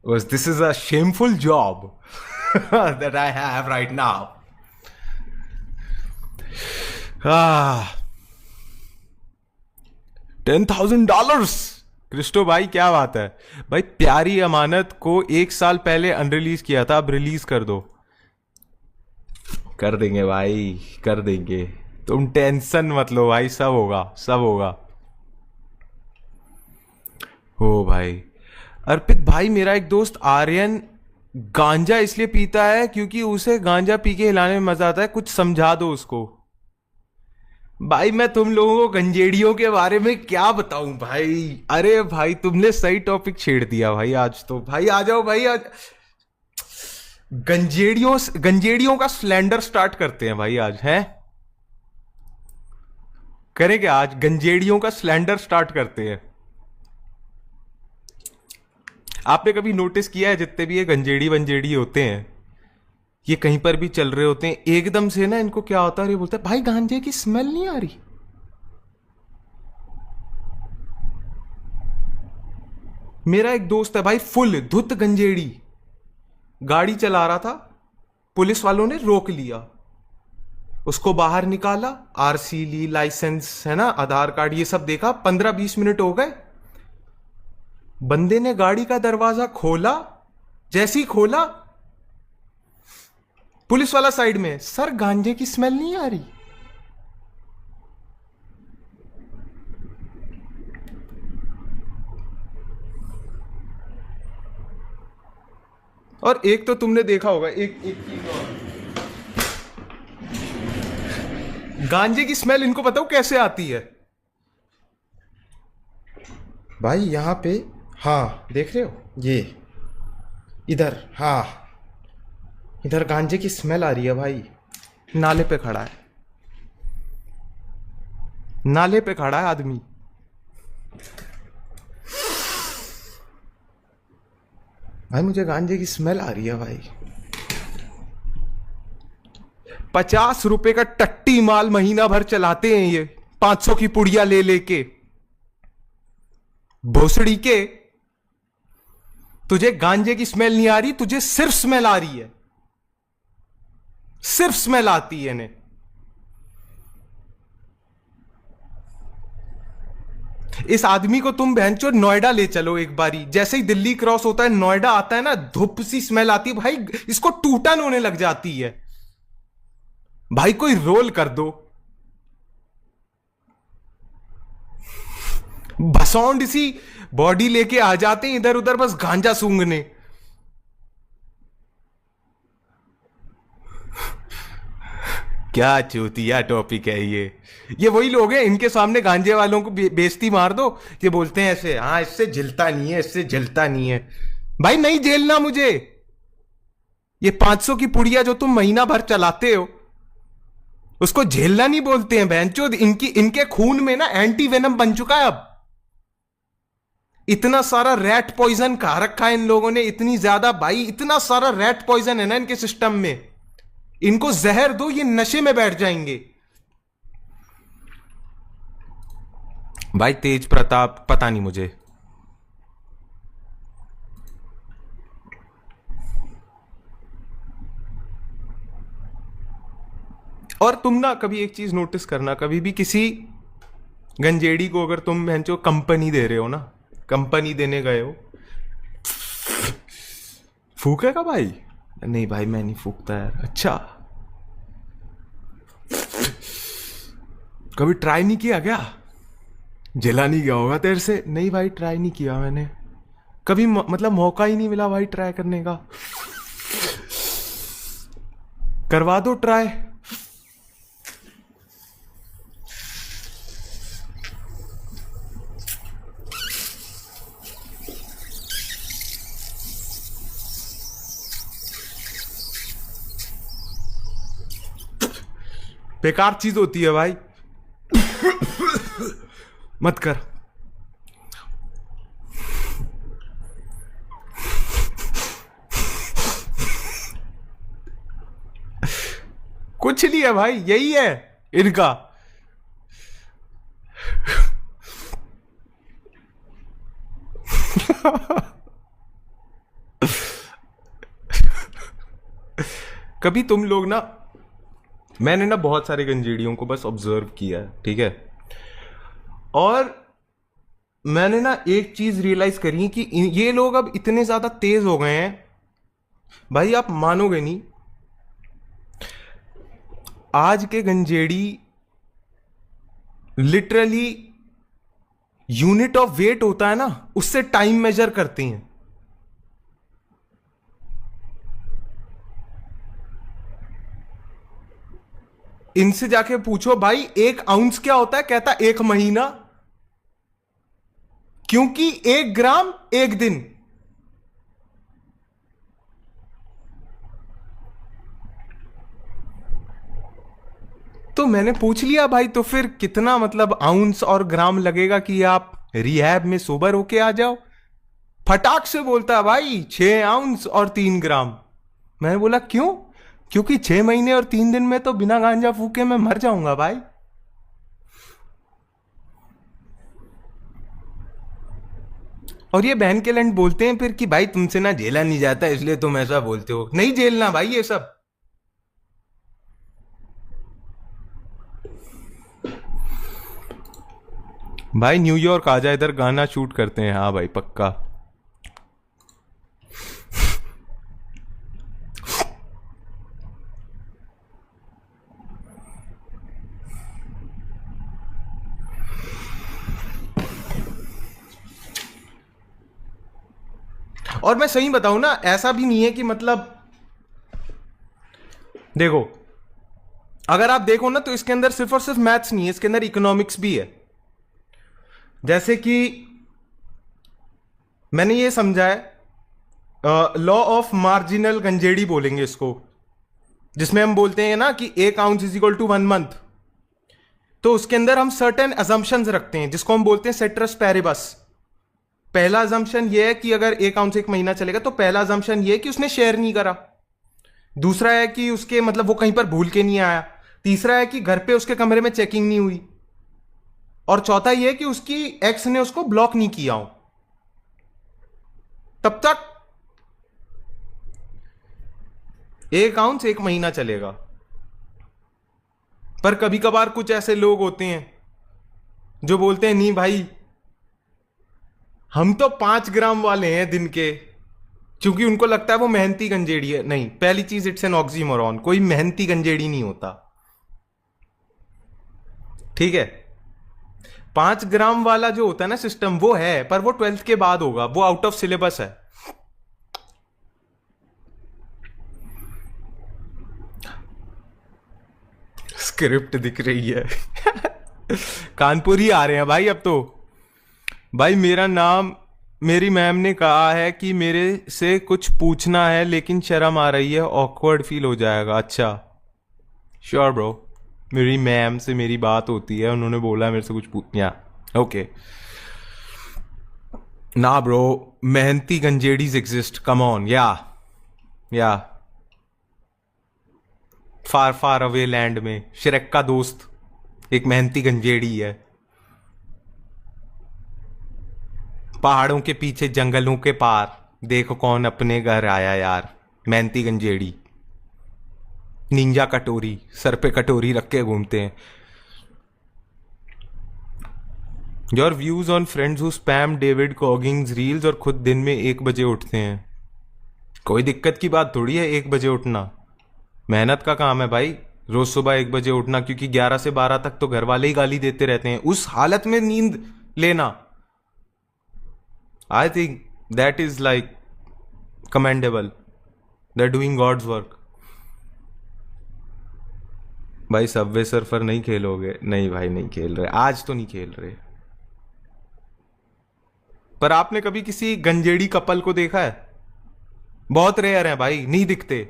Was this is a shameful job that I have right now. Ah, $10,000। Christo भाई क्या बात है भाई। प्यारी अमानत को 1 साल पहले अनरिलीज किया था, अब रिलीज कर दो। कर देंगे भाई, कर देंगे। तुम टेंशन मत लो भाई, सब होगा, सब होगा। हो भाई। अर्पित भाई, मेरा एक दोस्त आर्यन गांजा इसलिए पीता है क्योंकि उसे गांजा पी के हिलाने में मजा आता है, कुछ समझा दो उसको। भाई मैं तुम लोगों को गंजेड़ियों के बारे में क्या बताऊं भाई। अरे भाई तुमने सही टॉपिक छेड़ दिया भाई आज तो। भाई आ जाओ भाई, आज गंजेड़ियों गंजेड़ियों का स्लैंडर स्टार्ट करते हैं भाई आज, हैं? करें क्या आज? गंजेड़ियों का स्लैंडर स्टार्ट करते हैं। आपने कभी नोटिस किया है जितने भी ये गंजेड़ी वंजेड़ी होते हैं, ये कहीं पर भी चल रहे होते हैं, एकदम से ना इनको क्या होता है, ये बोलते हैं भाई गांजे की स्मेल नहीं आ रही। मेरा एक दोस्त है भाई, फुल धुत गंजेड़ी, गाड़ी चला रहा था, पुलिस वालों ने रोक लिया, उसको बाहर निकाला, आरसी ली, लाइसेंस है ना, आधार कार्ड, ये सब देखा। 15-20 मिनट हो गए, बंदे ने गाड़ी का दरवाजा खोला, जैसे ही खोला पुलिस वाला साइड में, सर गांजे की स्मेल नहीं आ रही। और एक तो तुमने देखा होगा, एक एक चीज और, गांजे की स्मेल इनको पता हो कैसे आती है भाई? यहां पे, हाँ देख रहे हो, ये इधर, हाँ इधर गांजे की स्मेल आ रही है भाई। नाले पे खड़ा है, नाले पे खड़ा है आदमी, भाई मुझे गांजे की स्मेल आ रही है भाई। 50 रुपए का टट्टी माल महीना भर चलाते हैं ये, 500 की पुड़िया ले लेके। भोसड़ी के, तुझे गांजे की स्मेल नहीं आ रही, तुझे सिर्फ स्मेल आ रही है, सिर्फ स्मेल आती है इन्हें। इस आदमी को तुम बहनचोद नोएडा ले चलो एक बारी, जैसे ही दिल्ली क्रॉस होता है नोएडा आता है ना, धुप सी स्मेल आती है भाई, इसको टूटन होने लग जाती है भाई। कोई रोल कर दो, भसौंड सी बॉडी लेके आ जाते हैं इधर उधर, बस गांजा सूंघने। क्या चूतिया टॉपिक है ये वही लोग हैं, इनके सामने गांजे वालों को बेइज्जती मार दो, ये बोलते हैं ऐसे, हाँ इससे झिलता नहीं है, इससे झिलता नहीं है। भाई नहीं झेलना मुझे, ये 500 की पुड़िया जो तुम महीना भर चलाते हो, उसको झेलना नहीं बोलते हैं बहनचोद। इनके खून में ना एंटी वेनम बन चुका है अब। इतना सारा रैट पॉइजन खा रखा है इन लोगों ने, इतनी ज्यादा भाई, इतना सारा रैट पॉइजन है ना इनके सिस्टम में, इनको जहर दो ये नशे में बैठ जाएंगे भाई। तेज प्रताप पता नहीं मुझे, और तुम ना कभी एक चीज नोटिस करना, कभी भी किसी गंजेड़ी को अगर तुम बहनचो कंपनी दे रहे हो ना, कंपनी देने गए हो, फूकेगा भाई? नहीं भाई मैं नहीं फूकता यार। अच्छा कभी ट्राई नहीं किया क्या? जला नहीं गया होगा तेरे से? नहीं भाई ट्राई नहीं किया मैंने कभी, मतलब मौका ही नहीं मिला भाई ट्राई करने का। करवा दो ट्राई। बेकार चीज होती है भाई, मत कर। कुछ नहीं है भाई, यही है इनका। कभी तुम लोग ना, मैंने ना बहुत सारे गंजेड़ियों को बस ऑब्जर्व किया है, ठीक है, और मैंने ना एक चीज रियलाइज करी कि ये लोग अब इतने ज्यादा तेज हो गए हैं भाई, आप मानोगे नहीं। आज के गंजेड़ी लिटरली यूनिट ऑफ वेट होता है ना, उससे टाइम मेजर करते हैं। इनसे जाके पूछो भाई 1 आउंस क्या होता है, कहता 1 महीना, क्योंकि 1 ग्राम 1 दिन। तो मैंने पूछ लिया भाई, तो फिर कितना मतलब आउंस और ग्राम लगेगा कि आप रिहैब में सोबर होके आ जाओ? फटाक से बोलता है भाई 6 आउंस और 3 ग्राम। मैंने बोला क्यों? क्योंकि 6 महीने और 3 दिन में तो बिना गांजा फूके मैं मर जाऊंगा भाई। और ये बहन के लंड बोलते हैं फिर कि भाई तुमसे ना झेला नहीं जाता इसलिए तुम ऐसा बोलते हो। नहीं झेलना भाई ये सब। भाई न्यूयॉर्क आ जा, इधर गाना शूट करते हैं। हाँ भाई पक्का। और मैं सही बताऊं ना, ऐसा भी नहीं है कि मतलब, देखो अगर आप देखो ना तो इसके अंदर सिर्फ और सिर्फ मैथ्स नहीं है, इसके अंदर इकोनॉमिक्स भी है। जैसे कि मैंने ये समझा है, लॉ ऑफ मार्जिनल गंजेड़ी बोलेंगे इसको, जिसमें हम बोलते हैं ना कि 1 ounce is equal to 1 month. तो उसके अंदर हम सर्टेन अजम्पशंस रखते हैं जिसको हम बोलते हैं सेट्रस पैरिबस। पहला अजम्पशन ये है कि अगर 1 आउंस 1 महीना चलेगा तो पहला अजम्पशन ये है कि उसने शेयर नहीं करा। दूसरा है कि उसके मतलब वो कहीं पर भूल के नहीं आया। तीसरा है कि घर पे उसके कमरे में चेकिंग नहीं हुई। और चौथा ये है कि उसकी एक्स ने उसको ब्लॉक नहीं किया हो। तब तक 1 आउंस 1 महीना चलेगा। पर कभी कभार कुछ ऐसे लोग होते हैं जो बोलते हैं नहीं भाई हम तो 5 ग्राम वाले हैं दिन के, क्योंकि उनको लगता है वो मेहनती गंजेड़ी है। नहीं, पहली चीज इट्स एन ऑक्सीमोरॉन, कोई मेहनती गंजेड़ी नहीं होता, ठीक है। 5 ग्राम वाला जो होता है ना सिस्टम वो है, पर वो 12th के बाद होगा, वो आउट ऑफ सिलेबस है। स्क्रिप्ट दिख रही है। कानपुर ही आ रहे हैं भाई अब तो। भाई मेरा नाम, मेरी मैम ने कहा है कि मेरे से कुछ पूछना है लेकिन शर्म आ रही है, ऑकवर्ड फील हो जाएगा। अच्छा श्योर ब्रो, मेरी मैम से मेरी बात होती है, उन्होंने बोला मेरे से कुछ पूछना। ओके ना ब्रो, मेहनती गंजेडीज एग्जिस्ट, कम ऑन। या फार फार अवे लैंड में श्रेक का दोस्त एक मेहनती गंजेड़ी है। पहाड़ों के पीछे जंगलों के पार देखो कौन अपने घर आया यार, मेहनती गंजेड़ी। निंजा कटोरी, सर पे कटोरी रख के घूमते हैं। Your views on friends who spam David Coggins reels और खुद दिन में 1 बजे उठते हैं। कोई दिक्कत की बात थोड़ी है 1 बजे उठना, मेहनत का काम है भाई। रोज सुबह 1 बजे उठना, क्योंकि 11 से 12 तक तो घर वाले ही गाली देते रहते हैं, उस हालत में नींद लेना, I think that is like commendable. They are doing God's work. भाई सबवे सर्फर नहीं खेलोगे? नहीं भाई नहीं खेल रहे, आज तो नहीं खेल रहे। पर आपने कभी किसी गंजेड़ी कपल को देखा है? बहुत रेयर है भाई, नहीं दिखते।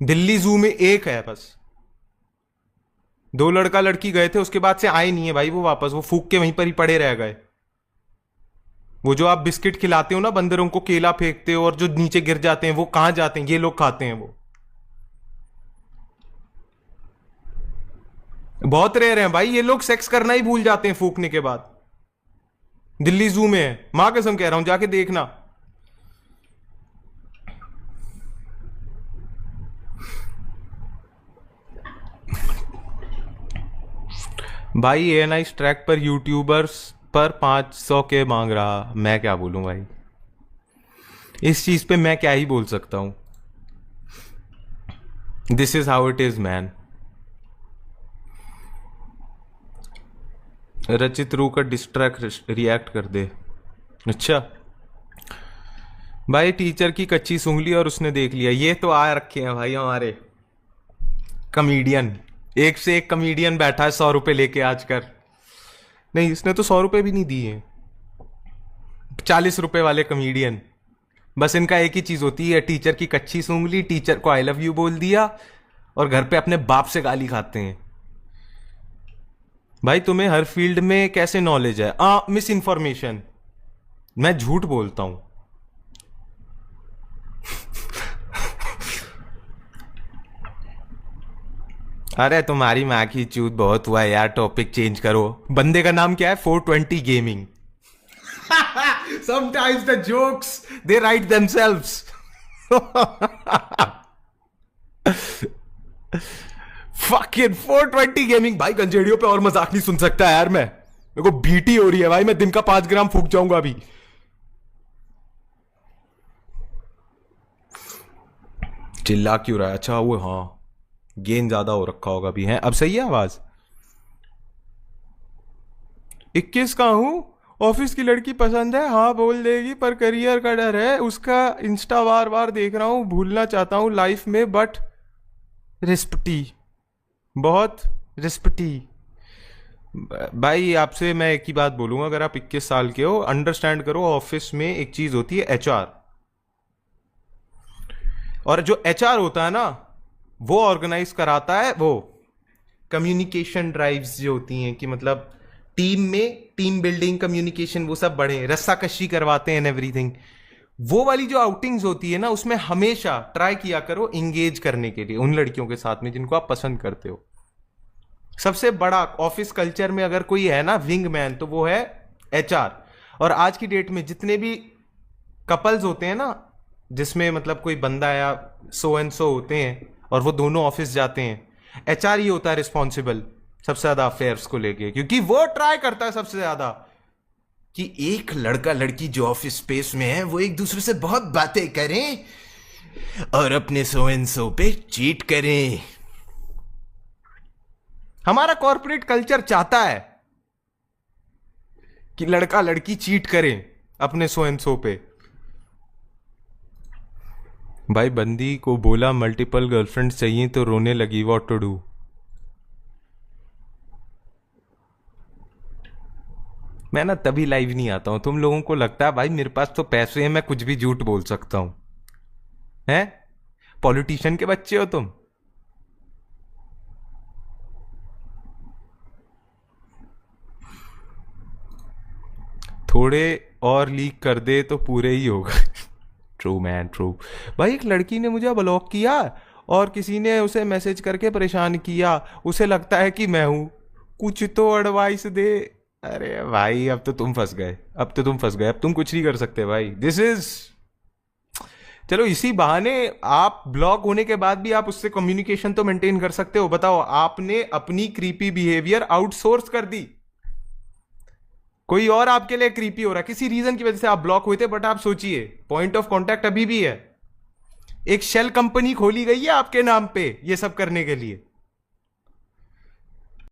दिल्ली जू में एक है बस, 2 लड़का लड़की गए थे, उसके बाद से आए नहीं है भाई वो वापस, वो फूक के वहीं पर ही पड़े रह गए। वो जो आप बिस्किट खिलाते हो ना बंदरों को, केला फेंकते हो और जो नीचे गिर जाते हैं, वो कहां जाते हैं? ये लोग खाते हैं वो। बहुत रेयर हैं भाई, ये लोग सेक्स करना ही भूल जाते हैं फूकने के बाद। दिल्ली जू में है, मां कसम कह रहा हूं, जाके देखना। भाई ANI ट्रैक पर यूट्यूबर्स पर 500 के मांग रहा, मैं क्या बोलूं भाई, इस चीज पे मैं क्या ही बोल सकता हूं। This is how it is man. रचित रू का डिस्ट्रैक्ट रिएक्ट कर दे। अच्छा भाई, टीचर की कच्ची सूंघली और उसने देख लिया, ये तो आ रखे हैं भाई हमारे कॉमेडियन, एक से एक कॉमेडियन बैठा है 100 रुपए लेके आजकल। नहीं, इसने तो 100 रुपए भी नहीं दिए, 40 रुपए वाले कॉमेडियन। बस इनका एक ही चीज होती है, टीचर की कच्ची सूंघली, टीचर को आई लव यू बोल दिया, और घर पे अपने बाप से गाली खाते हैं। भाई तुम्हें हर फील्ड में कैसे नॉलेज है? मिस इन्फॉर्मेशन, मैं झूठ बोलता हूं। अरे तुम्हारी माँ की चूत बहुत हुआ यार, टॉपिक चेंज करो। बंदे का नाम क्या है? 420 gaming. Sometimes the jokes they write themselves. Fucking 420 gaming. भाई गंजेड़ियों पे और मजाक नहीं सुन सकता यार मैं, मेरे को बीटी हो रही है भाई, मैं दिन का 5 ग्राम फूक जाऊंगा अभी। चिल्ला क्यों रहा है? अच्छा वो, हाँ गेन ज्यादा हो रखा होगा अभी। है अब सही है आवाज? 21 का हूं, ऑफिस की लड़की पसंद है, हाँ बोल देगी, पर करियर का डर है, उसका इंस्टा बार बार देख रहा हूँ, भूलना चाहता हूँ लाइफ में, बट रिस्पटी, बहुत रिस्पटी। भाई आपसे मैं एक ही बात बोलूंगा, अगर आप 21 साल के हो, अंडरस्टैंड करो ऑफिस में एक चीज होती है HR, और जो HR होता है ना वो ऑर्गेनाइज कराता है वो कम्युनिकेशन ड्राइव्स जो होती हैं, कि मतलब टीम में टीम बिल्डिंग, कम्युनिकेशन, वो सब बढ़े, रस्साकशी करवाते हैं एवरीथिंग। वो वाली जो आउटिंग्स होती है ना, उसमें हमेशा ट्राई किया करो इंगेज करने के लिए उन लड़कियों के साथ में जिनको आप पसंद करते हो। सबसे बड़ा ऑफिस कल्चर में अगर कोई है ना विंग मैन, तो वो है HR। और आज की डेट में जितने भी कपल्स होते हैं ना, जिसमें मतलब कोई बंदा या सो एंड सो होते हैं और वो दोनों ऑफिस जाते हैं, HR ही होता है रिस्पॉन्सिबल सबसे ज्यादा अफेयर्स को लेके, क्योंकि वो ट्राई करता है सबसे ज्यादा कि एक लड़का लड़की जो ऑफिस स्पेस में है वो एक दूसरे से बहुत बातें करें और अपने सो एंड सो पे चीट करें। हमारा कॉर्पोरेट कल्चर चाहता है कि लड़का लड़की चीट करें अपने सो एंड सो पे। भाई बंदी को बोला मल्टीपल गर्लफ्रेंड चाहिए तो रोने लगी, व्हाट टू डू? मैं ना तभी लाइव नहीं आता हूं, तुम लोगों को लगता है भाई मेरे पास तो पैसे हैं, मैं कुछ भी झूठ बोल सकता हूं। हैं पॉलिटिशियन के बच्चे हो तुम। थोड़े और लीक कर दे तो पूरे ही होगा। True man true. भाई एक लड़की ने मुझे ब्लॉक किया और किसी ने उसे मैसेज करके परेशान किया, उसे लगता है कि मैं हूं, कुछ तो एडवाइस दे। अरे भाई अब तो तुम फंस गए, अब तो तुम फंस गए, अब तुम कुछ नहीं कर सकते भाई। दिस इज, चलो इसी बहाने आप ब्लॉक होने के बाद भी आप उससे कम्युनिकेशन तो मेंटेन कर सकते हो। बताओ, आपने अपनी क्रीपी बिहेवियर आउटसोर्स कर दी, कोई और आपके लिए क्रीपी हो रहा है, किसी रीजन की वजह से आप ब्लॉक हुए थे, बट आप सोचिए पॉइंट ऑफ कांटेक्ट अभी भी है, एक शेल कंपनी खोली गई है आपके नाम पे ये सब करने के लिए।